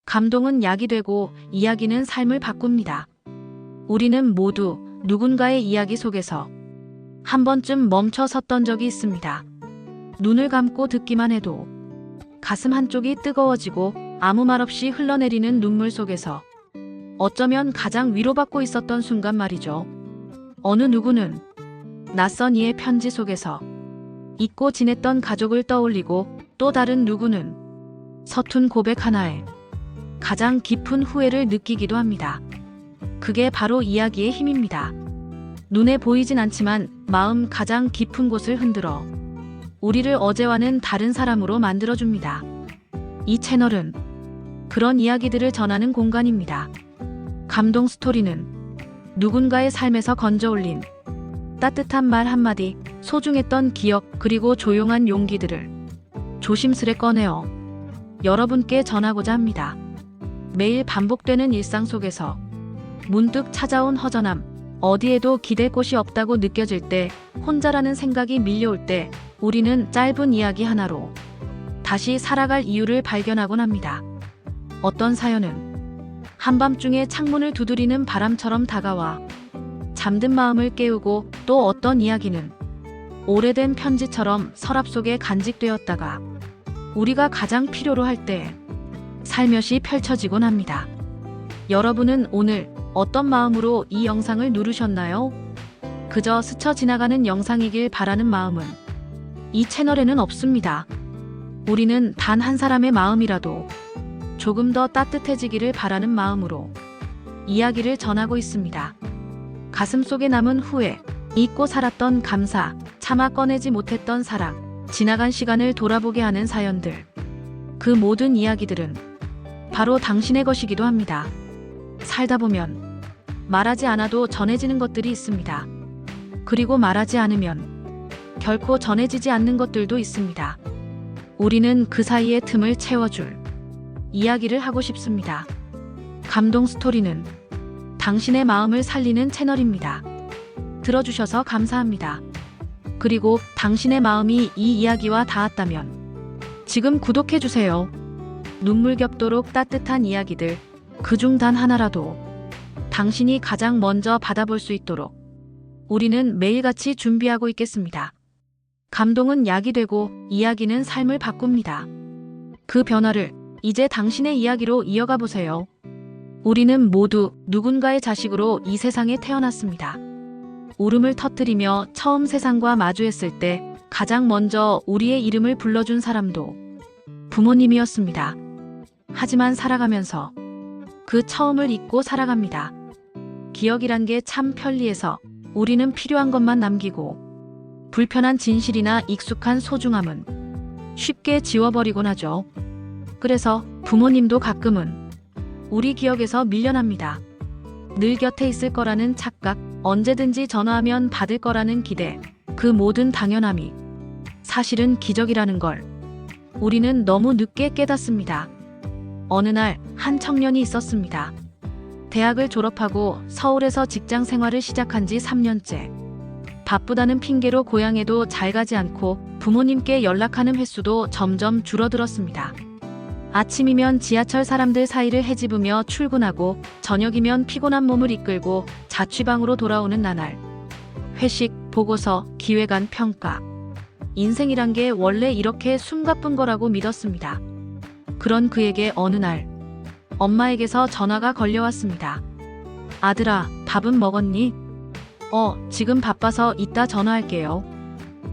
감동은 약이 되고 이야기는 삶을 바꿉니다. 우리는 모두 누군가의 이야기 속에서 한 번쯤 멈춰 섰던 적이 있습니다. 눈을 감고 듣기만 해도 가슴 한쪽이 뜨거워지고 아무 말 없이 흘러내리는 눈물 속에서 어쩌면 가장 위로받고 있었던 순간 말이죠. 어느 누구는 낯선 이의 편지 속에서 잊고 지냈던 가족을 떠올리고 또 다른 누구는 서툰 고백 하나에 가장 깊은 후회를 느끼기도 합니다. 그게 바로 이야기의 힘입니다. 눈에 보이진 않지만 마음 가장 깊은 곳을 흔들어 우리를 어제와는 다른 사람으로 만들어줍니다. 이 채널은 그런 이야기들을 전하는 공간입니다. 감동 스토리는 누군가의 삶에서 건져올린 따뜻한 말 한마디, 소중했던 기억, 그리고 조용한 용기들을 조심스레 꺼내어 여러분께 전하고자 합니다. 매일 반복되는 일상 속에서 문득 찾아온 허전함, 어디에도 기댈 곳이 없다고 느껴질 때, 혼자라는 생각이 밀려올 때 우리는 짧은 이야기 하나로 다시 살아갈 이유를 발견하곤 합니다. 어떤 사연은 한밤중에 창문을 두드리는 바람처럼 다가와 잠든 마음을 깨우고, 또 어떤 이야기는 오래된 편지처럼 서랍 속에 간직되었다가 우리가 가장 필요로 할 때 살며시 펼쳐지곤 합니다. 여러분은 오늘 어떤 마음으로 이 영상을 누르셨나요? 그저 스쳐 지나가는 영상이길 바라는 마음은 이 채널에는 없습니다. 우리는 단 한 사람의 마음이라도 조금 더 따뜻해지기를 바라는 마음으로 이야기를 전하고 있습니다. 가슴속에 남은 후회, 잊고 살았던 감사, 차마 꺼내지 못했던 사랑, 지나간 시간을 돌아보게 하는 사연들. 그 모든 이야기들은 바로 당신의 것이기도 합니다. 살다 보면 말하지 않아도 전해지는 것들이 있습니다. 그리고 말하지 않으면 결코 전해지지 않는 것들도 있습니다. 우리는 그 사이의 틈을 채워줄 이야기를 하고 싶습니다. 감동 스토리는 당신의 마음을 살리는 채널입니다. 들어주셔서 감사합니다. 그리고 당신의 마음이 이 이야기와 닿았다면 지금 구독해주세요. 눈물겹도록 따뜻한 이야기들, 그중 단 하나라도 당신이 가장 먼저 받아볼 수 있도록 우리는 매일같이 준비하고 있겠습니다. 감동은 약이 되고 이야기는 삶을 바꿉니다. 그 변화를 이제 당신의 이야기로 이어가 보세요. 우리는 모두 누군가의 자식으로 이 세상에 태어났습니다. 울음을 터뜨리며 처음 세상과 마주했을 때 가장 먼저 우리의 이름을 불러준 사람도 부모님이었습니다. 하지만 살아가면서 그 처음을 잊고 살아갑니다. 기억이란 게 참 편리해서 우리는 필요한 것만 남기고, 불편한 진실이나 익숙한 소중함은 쉽게 지워버리곤 하죠. 그래서 부모님도 가끔은 우리 기억에서 밀려납니다. 늘 곁에 있을 거라는 착각, 언제든지 전화하면 받을 거라는 기대, 그 모든 당연함이 사실은 기적이라는 걸 우리는 너무 늦게 깨닫습니다. 어느 날 한 청년이 있었습니다. 대학을 졸업하고 서울에서 직장 생활을 시작한 지 3년째. 바쁘다는 핑계로 고향에도 잘 가지 않고 부모님께 연락하는 횟수도 점점 줄어들었습니다. 아침이면 지하철 사람들 사이를 헤집으며 출근하고, 저녁이면 피곤한 몸을 이끌고 자취방으로 돌아오는 나날. 회식, 보고서, 기획안, 평가. 인생이란 게 원래 이렇게 숨가쁜 거라고 믿었습니다. 그런 그에게 어느 날 엄마에게서 전화가 걸려왔습니다. 아들아, 밥은 먹었니? 지금 바빠서 이따 전화할게요.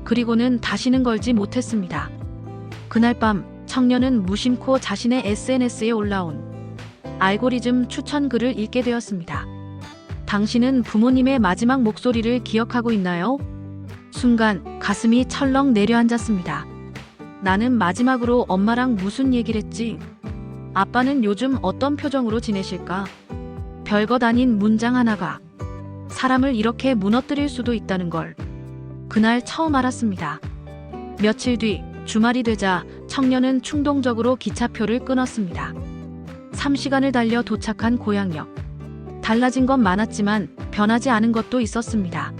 그리고는 다시는 걸지 못했습니다. 그날 밤 청년은 무심코 자신의 SNS에 올라온 알고리즘 추천 글을 읽게 되었습니다. 당신은 부모님의 마지막 목소리를 기억하고 있나요? 순간 가슴이 철렁 내려앉았습니다. 나는 마지막으로 엄마랑 무슨 얘기를 했지? 아빠는 요즘 어떤 표정으로 지내실까? 별것 아닌 문장 하나가 사람을 이렇게 무너뜨릴 수도 있다는 걸 그날 처음 알았습니다. 며칠 뒤 주말이 되자 청년은 충동적으로 기차표를 끊었습니다. 3시간을 달려 도착한 고향역. 달라진 건 많았지만 변하지 않은 것도 있었습니다.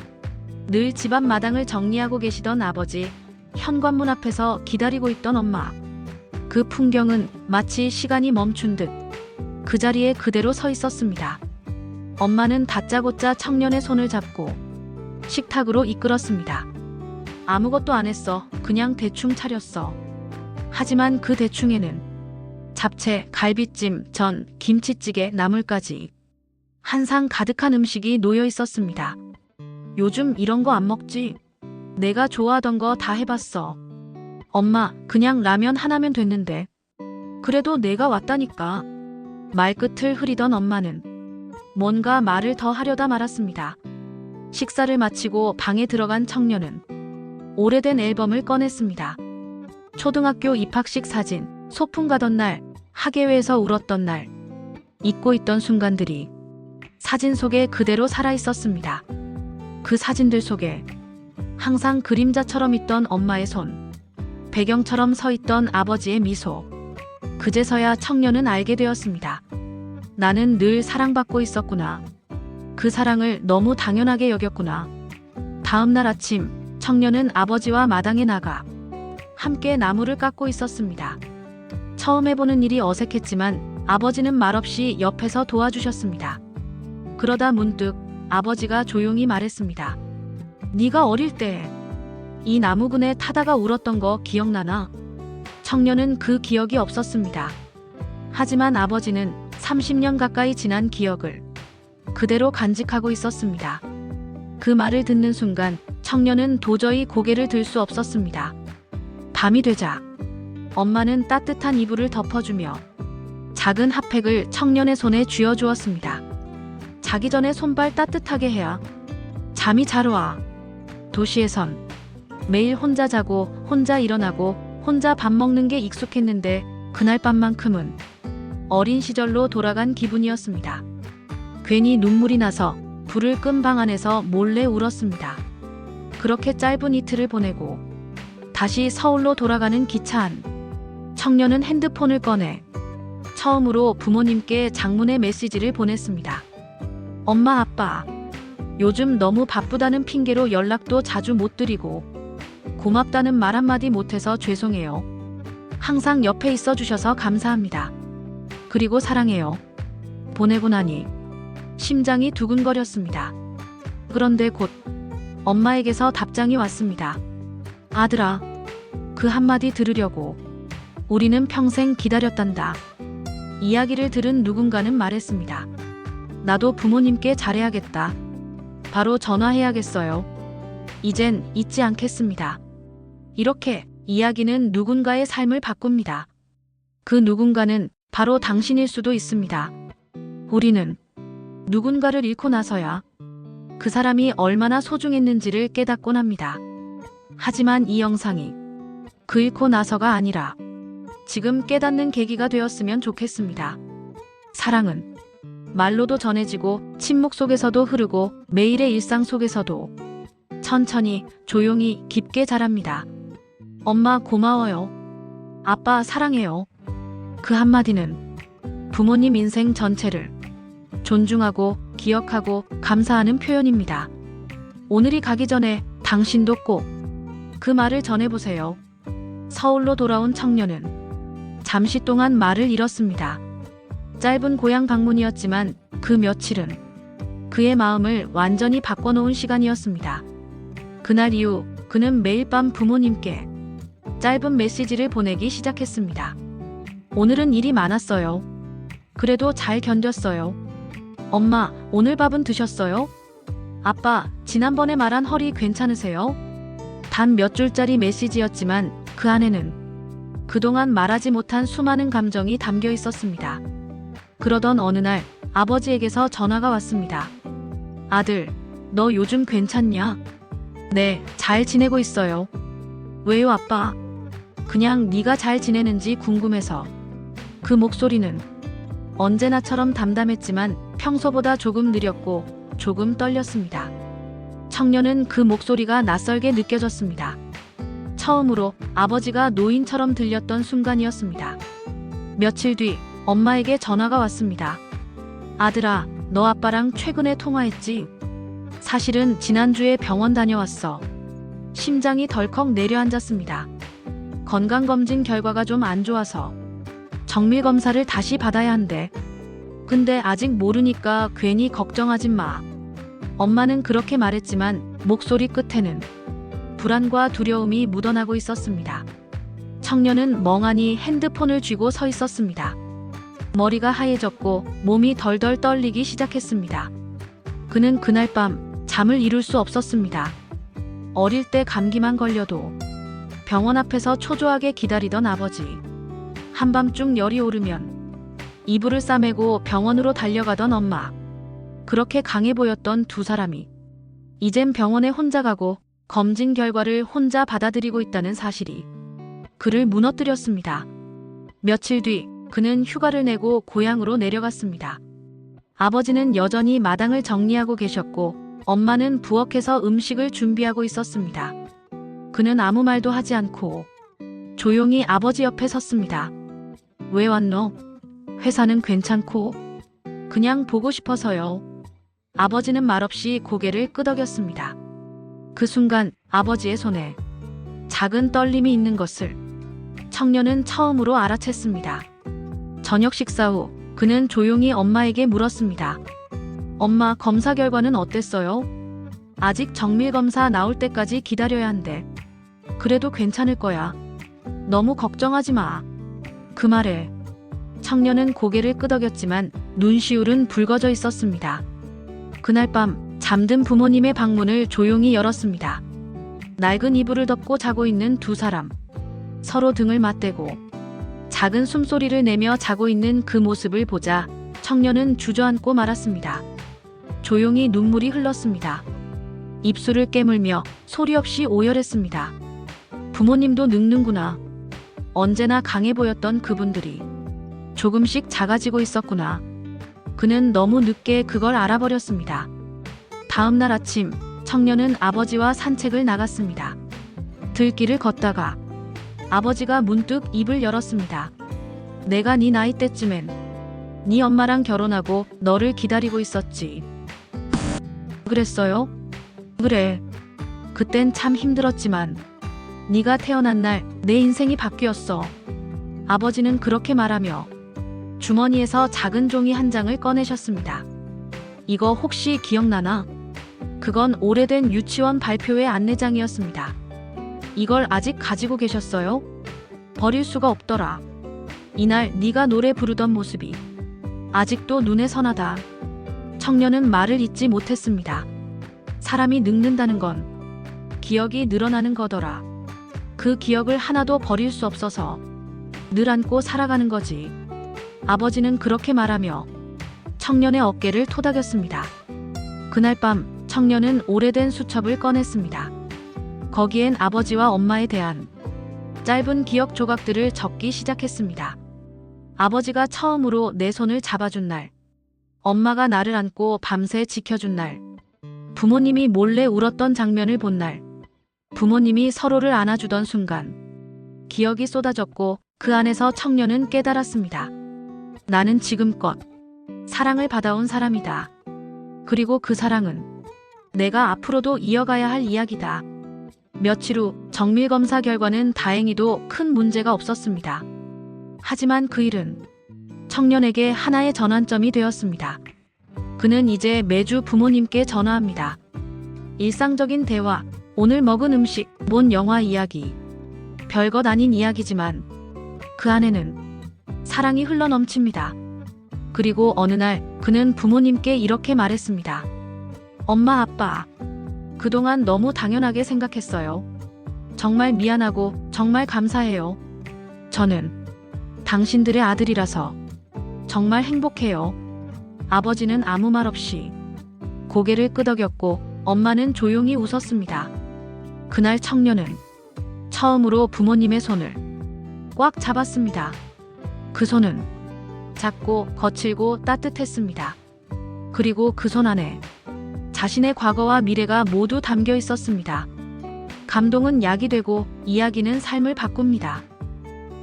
늘 집 앞 마당을 정리하고 계시던 아버지, 현관문 앞에서 기다리고 있던 엄마. 그 풍경은 마치 시간이 멈춘 듯 그 자리에 그대로 서 있었습니다. 엄마는 다짜고짜 청년의 손을 잡고 식탁으로 이끌었습니다. 아무것도 안 했어. 그냥 대충 차렸어. 하지만 그 대충에는 잡채, 갈비찜, 전, 김치찌개, 나물까지 한 상 가득한 음식이 놓여 있었습니다. 요즘 이런 거 안 먹지? 내가 좋아하던 거 다 해봤어. 엄마, 그냥 라면 하나면 됐는데. 그래도 내가 왔다니까. 말끝을 흐리던 엄마는 뭔가 말을 더 하려다 말았습니다. 식사를 마치고 방에 들어간 청년은 오래된 앨범을 꺼냈습니다. 초등학교 입학식 사진, 소풍 가던 날, 학예회에서 울었던 날, 잊고 있던 순간들이 사진 속에 그대로 살아있었습니다. 그 사진들 속에 항상 그림자처럼 있던 엄마의 손, 배경처럼 서 있던 아버지의 미소. 그제서야 청년은 알게 되었습니다. 나는 늘 사랑받고 있었구나. 그 사랑을 너무 당연하게 여겼구나. 다음 날 아침, 청년은 아버지와 마당에 나가 함께 나무를 깎고 있었습니다. 처음 해보는 일이 어색했지만 아버지는 말없이 옆에서 도와주셨습니다. 그러다 문득 아버지가 조용히 말했습니다. 네가 어릴 때 이 나무근에 타다가 울었던 거 기억나나? 청년은 그 기억이 없었습니다. 하지만 아버지는 30년 가까이 지난 기억을 그대로 간직하고 있었습니다. 그 말을 듣는 순간 청년은 도저히 고개를 들 수 없었습니다. 밤이 되자 엄마는 따뜻한 이불을 덮어주며 작은 핫팩을 청년의 손에 쥐어주었습니다. 자기 전에 손발 따뜻하게 해야 잠이 잘 와. 도시에선 매일 혼자 자고 혼자 일어나고 혼자 밥 먹는 게 익숙했는데 그날 밤만큼은 어린 시절로 돌아간 기분이었습니다. 괜히 눈물이 나서 불을 끈 방 안에서 몰래 울었습니다. 그렇게 짧은 이틀을 보내고 다시 서울로 돌아가는 기차 안. 청년은 핸드폰을 꺼내 처음으로 부모님께 장문의 메시지를 보냈습니다. 엄마, 아빠, 요즘 너무 바쁘다는 핑계로 연락도 자주 못 드리고 고맙다는 말 한마디 못해서 죄송해요. 항상 옆에 있어 주셔서 감사합니다. 그리고 사랑해요. 보내고 나니 심장이 두근거렸습니다. 그런데 곧 엄마에게서 답장이 왔습니다. 아들아, 그 한마디 들으려고 우리는 평생 기다렸단다. 이야기를 들은 누군가는 말했습니다. 나도 부모님께 잘해야겠다. 바로 전화해야겠어요. 이젠 잊지 않겠습니다. 이렇게 이야기는 누군가의 삶을 바꿉니다. 그 누군가는 바로 당신일 수도 있습니다. 우리는 누군가를 잃고 나서야 그 사람이 얼마나 소중했는지를 깨닫곤 합니다. 하지만 이 영상이 그 잃고 나서가 아니라 지금 깨닫는 계기가 되었으면 좋겠습니다. 사랑은 말로도 전해지고 침묵 속에서도 흐르고 매일의 일상 속에서도 천천히 조용히 깊게 자랍니다. 엄마 고마워요. 아빠 사랑해요. 그 한마디는 부모님 인생 전체를 존중하고 기억하고 감사하는 표현입니다. 오늘이 가기 전에 당신도 꼭 그 말을 전해보세요. 서울로 돌아온 청년은 잠시 동안 말을 잃었습니다. 짧은 고향 방문이었지만 그 며칠은 그의 마음을 완전히 바꿔놓은 시간이었습니다. 그날 이후 그는 매일 밤 부모님께 짧은 메시지를 보내기 시작했습니다. 오늘은 일이 많았어요. 그래도 잘 견뎠어요. 엄마, 오늘 밥은 드셨어요? 아빠, 지난번에 말한 허리 괜찮으세요? 단 몇 줄짜리 메시지였지만 그 안에는 그동안 말하지 못한 수많은 감정이 담겨 있었습니다. 그러던 어느 날 아버지에게서 전화가 왔습니다. 아들, 너 요즘 괜찮냐? 네, 잘 지내고 있어요. 왜요, 아빠? 그냥 네가 잘 지내는지 궁금해서. 그 목소리는 언제나처럼 담담했지만 평소보다 조금 느렸고 조금 떨렸습니다. 청년은 그 목소리가 낯설게 느껴졌습니다. 처음으로 아버지가 노인처럼 들렸던 순간이었습니다. 며칠 뒤 엄마에게 전화가 왔습니다. 아들아, 너 아빠랑 최근에 통화했지? 사실은 지난주에 병원 다녀왔어. 심장이 덜컥 내려앉았습니다. 건강검진 결과가 좀 안 좋아서 정밀검사를 다시 받아야 한대. 근데 아직 모르니까 괜히 걱정하지 마. 엄마는 그렇게 말했지만 목소리 끝에는 불안과 두려움이 묻어나고 있었습니다. 청년은 멍하니 핸드폰을 쥐고 서 있었습니다. 머리가 하얘졌고 몸이 덜덜 떨리기 시작했습니다. 그는 그날 밤 잠을 이룰 수 없었습니다. 어릴 때 감기만 걸려도 병원 앞에서 초조하게 기다리던 아버지. 한밤중 열이 오르면 이불을 싸매고 병원으로 달려가던 엄마. 그렇게 강해 보였던 두 사람이 이젠 병원에 혼자 가고 검진 결과를 혼자 받아들이고 있다는 사실이 그를 무너뜨렸습니다. 며칠 뒤 그는 휴가를 내고 고향으로 내려갔습니다. 아버지는 여전히 마당을 정리하고 계셨고 엄마는 부엌에서 음식을 준비하고 있었습니다. 그는 아무 말도 하지 않고 조용히 아버지 옆에 섰습니다. 왜 왔노? 회사는 괜찮고 그냥 보고 싶어서요. 아버지는 말없이 고개를 끄덕였습니다. 그 순간 아버지의 손에 작은 떨림이 있는 것을 청년은 처음으로 알아챘습니다. 저녁 식사 후 그는 조용히 엄마에게 물었습니다. 엄마, 검사 결과는 어땠어요? 아직 정밀 검사 나올 때까지 기다려야 한대. 그래도 괜찮을 거야. 너무 걱정하지 마. 그 말에 청년은 고개를 끄덕였지만 눈시울은 붉어져 있었습니다. 그날 밤 잠든 부모님의 방문을 조용히 열었습니다. 낡은 이불을 덮고 자고 있는 두 사람. 서로 등을 맞대고 작은 숨소리를 내며 자고 있는 그 모습을 보자 청년은 주저앉고 말았습니다. 조용히 눈물이 흘렀습니다. 입술을 깨물며 소리 없이 오열했습니다. 부모님도 늙는구나. 언제나 강해 보였던 그분들이 조금씩 작아지고 있었구나. 그는 너무 늦게 그걸 알아버렸습니다. 다음 날 아침 청년은 아버지와 산책을 나갔습니다. 들길을 걷다가 아버지가 문득 입을 열었습니다. 내가 네 나이 때쯤엔 네 엄마랑 결혼하고 너를 기다리고 있었지. 그랬어요? 그래. 그땐 참 힘들었지만 네가 태어난 날 내 인생이 바뀌었어. 아버지는 그렇게 말하며 주머니에서 작은 종이 한 장을 꺼내셨습니다. 이거 혹시 기억나나? 그건 오래된 유치원 발표회 안내장이었습니다. 이걸 아직 가지고 계셨어요? 버릴 수가 없더라. 이날 네가 노래 부르던 모습이 아직도 눈에 선하다. 청년은 말을 잇지 못했습니다. 사람이 늙는다는 건 기억이 늘어나는 거더라. 그 기억을 하나도 버릴 수 없어서 늘 안고 살아가는 거지. 아버지는 그렇게 말하며 청년의 어깨를 토닥였습니다. 그날 밤 청년은 오래된 수첩을 꺼냈습니다. 거기엔 아버지와 엄마에 대한 짧은 기억 조각들을 적기 시작했습니다. 아버지가 처음으로 내 손을 잡아준 날, 엄마가 나를 안고 밤새 지켜준 날, 부모님이 몰래 울었던 장면을 본 날, 부모님이 서로를 안아주던 순간, 기억이 쏟아졌고 그 안에서 청년은 깨달았습니다. 나는 지금껏 사랑을 받아온 사람이다. 그리고 그 사랑은 내가 앞으로도 이어가야 할 이야기다. 며칠 후 정밀검사 결과는 다행히도 큰 문제가 없었습니다. 하지만 그 일은 청년에게 하나의 전환점이 되었습니다. 그는 이제 매주 부모님께 전화합니다. 일상적인 대화, 오늘 먹은 음식, 본 영화 이야기. 별것 아닌 이야기지만 그 안에는 사랑이 흘러넘칩니다. 그리고 어느 날 그는 부모님께 이렇게 말했습니다. 엄마, 아빠, 그동안 너무 당연하게 생각했어요. 정말 미안하고 정말 감사해요. 저는 당신들의 아들이라서 정말 행복해요. 아버지는 아무 말 없이 고개를 끄덕였고 엄마는 조용히 웃었습니다. 그날 청년은 처음으로 부모님의 손을 꽉 잡았습니다. 그 손은 작고 거칠고 따뜻했습니다. 그리고 그 손 안에 자신의 과거와 미래가 모두 담겨 있었습니다. 감동은 약이 되고 이야기는 삶을 바꿉니다.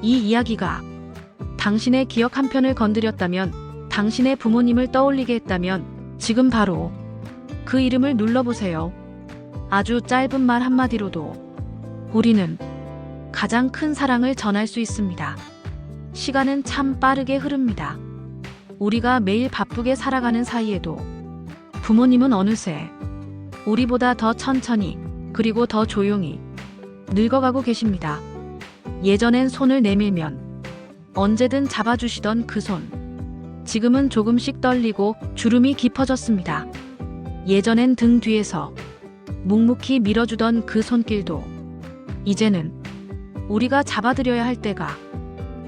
이 이야기가 당신의 기억 한 편을 건드렸다면, 당신의 부모님을 떠올리게 했다면 지금 바로 그 이름을 눌러보세요. 아주 짧은 말 한마디로도 우리는 가장 큰 사랑을 전할 수 있습니다. 시간은 참 빠르게 흐릅니다. 우리가 매일 바쁘게 살아가는 사이에도 부모님은 어느새 우리보다 더 천천히 그리고 더 조용히 늙어가고 계십니다. 예전엔 손을 내밀면 언제든 잡아주시던 그 손. 지금은 조금씩 떨리고 주름이 깊어졌습니다. 예전엔 등 뒤에서 묵묵히 밀어주던 그 손길도 이제는 우리가 잡아드려야 할 때가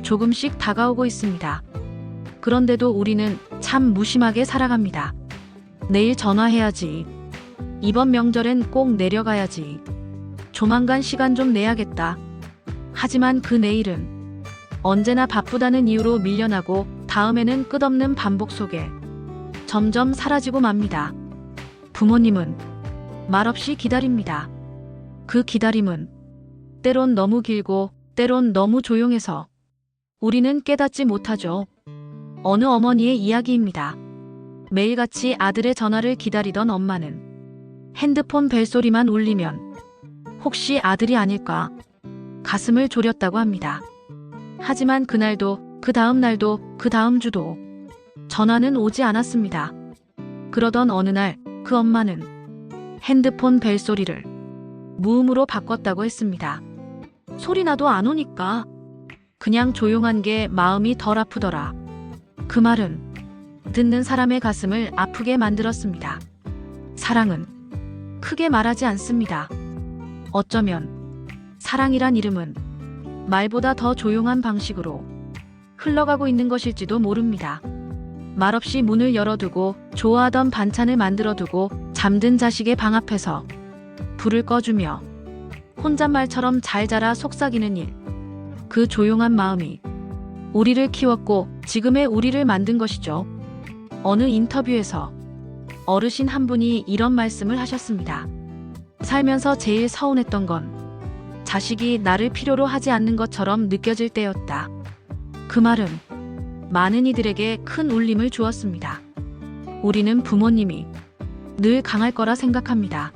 조금씩 다가오고 있습니다. 그런데도 우리는 참 무심하게 살아갑니다. 내일 전화해야지. 이번 명절엔 꼭 내려가야지. 조만간 시간 좀 내야겠다. 하지만 그 내일은 언제나 바쁘다는 이유로 밀려나고 다음에는 끝없는 반복 속에 점점 사라지고 맙니다. 부모님은 말없이 기다립니다. 그 기다림은 때론 너무 길고 때론 너무 조용해서 우리는 깨닫지 못하죠. 어느 어머니의 이야기입니다. 매일같이 아들의 전화를 기다리던 엄마는 핸드폰 벨소리만 울리면 혹시 아들이 아닐까 가슴을 졸였다고 합니다. 하지만 그날도 그 다음 날도 그 다음 주도 전화는 오지 않았습니다. 그러던 어느 날 그 엄마는 핸드폰 벨소리를 무음으로 바꿨다고 했습니다. 소리나도 안 오니까 그냥 조용한 게 마음이 덜 아프더라. 그 말은 듣는 사람의 가슴을 아프게 만들었습니다. 사랑은 크게 말하지 않습니다. 어쩌면 사랑이란 이름은 말보다 더 조용한 방식으로 흘러가고 있는 것일지도 모릅니다. 말없이 문을 열어두고 좋아하던 반찬을 만들어두고 잠든 자식의 방 앞에서 불을 꺼주며 혼잣말처럼 잘 자라 속삭이는 일. 그 조용한 마음이 우리를 키웠고 지금의 우리를 만든 것이죠. 어느 인터뷰에서 어르신 한 분이 이런 말씀을 하셨습니다. 살면서 제일 서운했던 건 자식이 나를 필요로 하지 않는 것처럼 느껴질 때였다. 그 말은 많은 이들에게 큰 울림을 주었습니다. 우리는 부모님이 늘 강할 거라 생각합니다.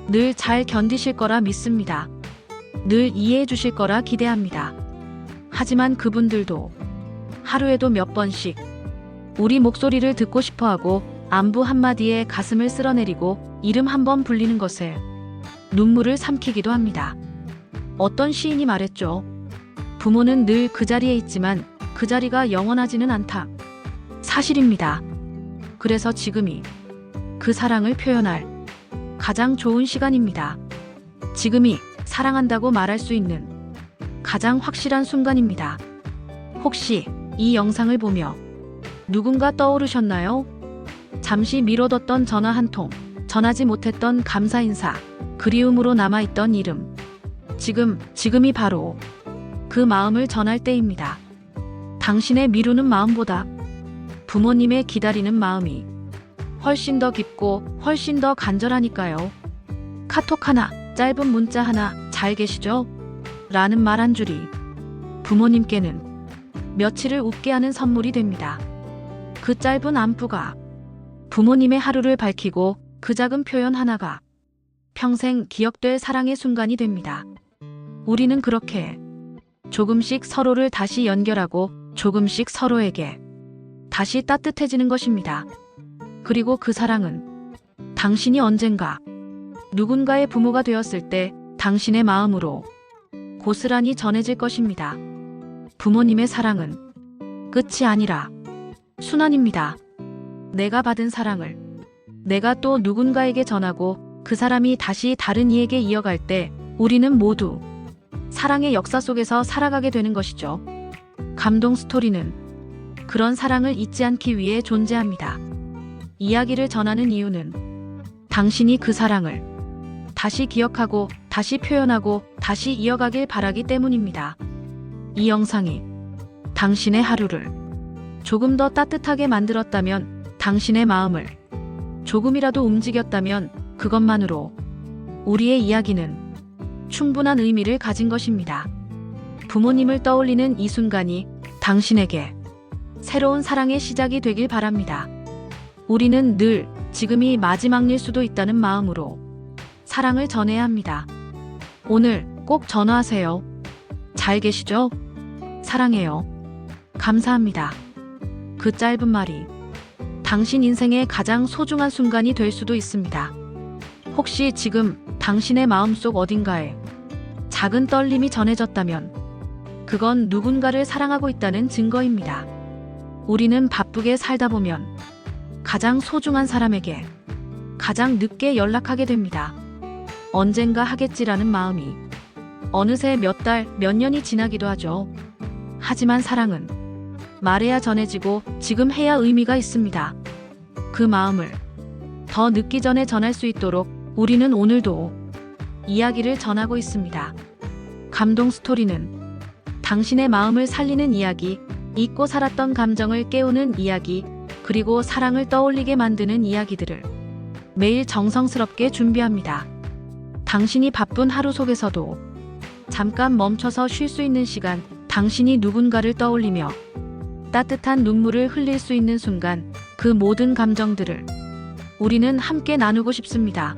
늘 잘 견디실 거라 믿습니다. 늘 이해해 주실 거라 기대합니다. 하지만 그분들도 하루에도 몇 번씩 우리 목소리를 듣고 싶어 하고 안부 한마디에 가슴을 쓸어내리고 이름 한 번 불리는 것에 눈물을 삼키기도 합니다. 어떤 시인이 말했죠. 부모는 늘 그 자리에 있지만 그 자리가 영원하지는 않다. 사실입니다. 그래서 지금이 그 사랑을 표현할 가장 좋은 시간입니다. 지금이 사랑한다고 말할 수 있는 가장 확실한 순간입니다. 혹시 이 영상을 보며 누군가 떠오르셨나요? 잠시 미뤄뒀던 전화 한 통, 전하지 못했던 감사 인사, 그리움으로 남아있던 이름. 지금이 바로 그 마음을 전할 때입니다. 당신의 미루는 마음보다 부모님의 기다리는 마음이 훨씬 더 깊고 훨씬 더 간절하니까요. 카톡 하나, 짧은 문자 하나, 잘 계시죠? 라는 말 한 줄이 부모님께는 며칠을 웃게 하는 선물이 됩니다. 그 짧은 안부가 부모님의 하루를 밝히고 그 작은 표현 하나가 평생 기억될 사랑의 순간이 됩니다. 우리는 그렇게 조금씩 서로를 다시 연결하고 조금씩 서로에게 다시 따뜻해지는 것입니다. 그리고 그 사랑은 당신이 언젠가 누군가의 부모가 되었을 때 당신의 마음으로 고스란히 전해질 것입니다. 부모님의 사랑은 끝이 아니라 순환입니다. 내가 받은 사랑을 내가 또 누군가에게 전하고 그 사람이 다시 다른 이에게 이어갈 때 우리는 모두 사랑의 역사 속에서 살아가게 되는 것이죠. 감동 스토리는 그런 사랑을 잊지 않기 위해 존재합니다. 이야기를 전하는 이유는 당신이 그 사랑을 다시 기억하고 다시 표현하고 다시 이어가길 바라기 때문입니다. 이 영상이 당신의 하루를 조금 더 따뜻하게 만들었다면, 당신의 마음을 조금이라도 움직였다면 그것만으로 우리의 이야기는 충분한 의미를 가진 것입니다. 부모님을 떠올리는 이 순간이 당신에게 새로운 사랑의 시작이 되길 바랍니다. 우리는 늘 지금이 마지막일 수도 있다는 마음으로 사랑을 전해야 합니다. 오늘 꼭 전화하세요. 잘 계시죠? 사랑해요. 감사합니다. 그 짧은 말이 당신 인생의 가장 소중한 순간이 될 수도 있습니다. 혹시 지금 당신의 마음속 어딘가에 작은 떨림이 전해졌다면 그건 누군가를 사랑하고 있다는 증거입니다. 우리는 바쁘게 살다 보면 가장 소중한 사람에게 가장 늦게 연락하게 됩니다. 언젠가 하겠지라는 마음이 어느새 몇 달, 몇 년이 지나기도 하죠. 하지만 사랑은 말해야 전해지고 지금 해야 의미가 있습니다. 그 마음을 더 늦기 전에 전할 수 있도록 우리는 오늘도 이야기를 전하고 있습니다. 감동 스토리는 당신의 마음을 살리는 이야기, 잊고 살았던 감정을 깨우는 이야기, 그리고 사랑을 떠올리게 만드는 이야기들을 매일 정성스럽게 준비합니다. 당신이 바쁜 하루 속에서도 잠깐 멈춰서 쉴 수 있는 시간, 당신이 누군가를 떠올리며 따뜻한 눈물을 흘릴 수 있는 순간, 그 모든 감정들을 우리는 함께 나누고 싶습니다.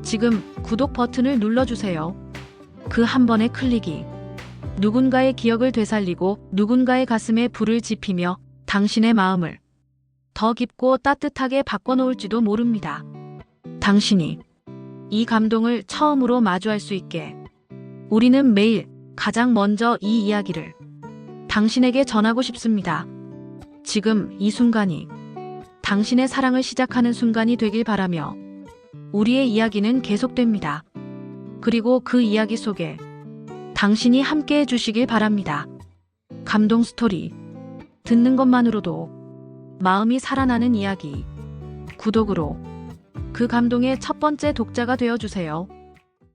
지금 구독 버튼을 눌러주세요. 그 한 번의 클릭이 누군가의 기억을 되살리고 누군가의 가슴에 불을 지피며 당신의 마음을 더 깊고 따뜻하게 바꿔놓을지도 모릅니다. 당신이 이 감동을 처음으로 마주할 수 있게 우리는 매일 가장 먼저 이 이야기를 당신에게 전하고 싶습니다. 지금 이 순간이 당신의 사랑을 시작하는 순간이 되길 바라며 우리의 이야기는 계속됩니다. 그리고 그 이야기 속에 당신이 함께 해주시길 바랍니다. 감동 스토리, 듣는 것만으로도 마음이 살아나는 이야기. 구독으로 그 감동의 첫 번째 독자가 되어주세요.